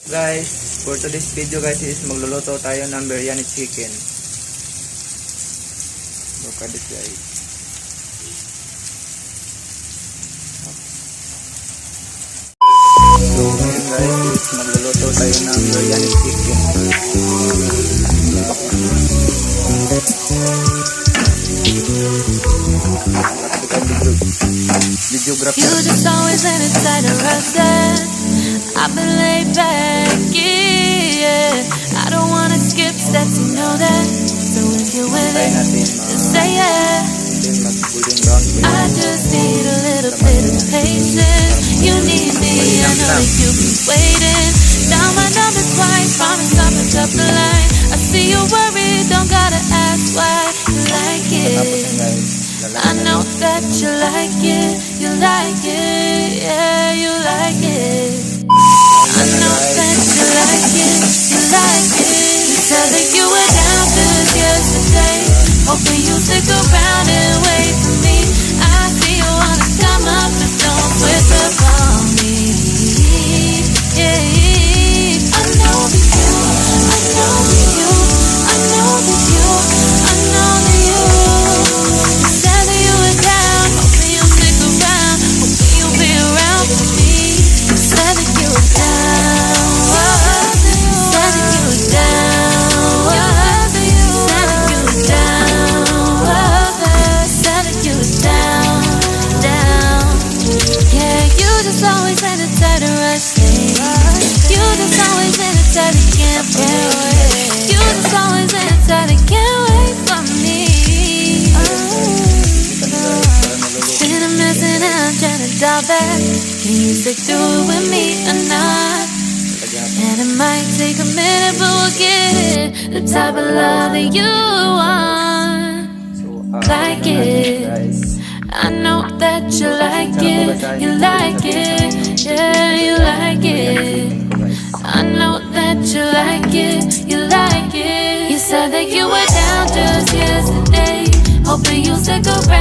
Guys, for today's video guys is magluluto tayo ng biryani chicken. Look at this guys. So ngayon guys is magluluto tayo ng biryani chicken. You just always in a tight and rusted. I've been laid back, yeah. I don't wanna skip steps, you know that. So if you're with it, just say yeah. I just need a little bit of patience. You need me, I know that you've been waiting. Down my number twice, promise I'll pick up the line. I see you worried, don't gotta ask why. You like it, I know that you like it. You like it, yeah, you like it. I know that you like it, you like it. You said that you were down just yesterday, hoping you'll stick around and wait for me. I see you wanna come up, but don't switch up on me. Yeah, I know that you, I know that you, I know that you, I know that you. You said that you were down, hoping you'll stick around, hoping you'll be around for me. You said that you were down, you said that you were down, you said that you were down, you said that you were down, down. Yeah, you just always in a tight and rusty. You just always in a tight and can't wait. You just always in a tight and can't wait for me. Been a mess and I'm trying to dial back. Can you stick through with me or not? And it might take a minute, but we'll get it. The type of love that you want. Like it, I know that you like it. You like it, yeah, you like it. I know that you like it. You like it. You said that you were down just yesterday, hoping you'll stick around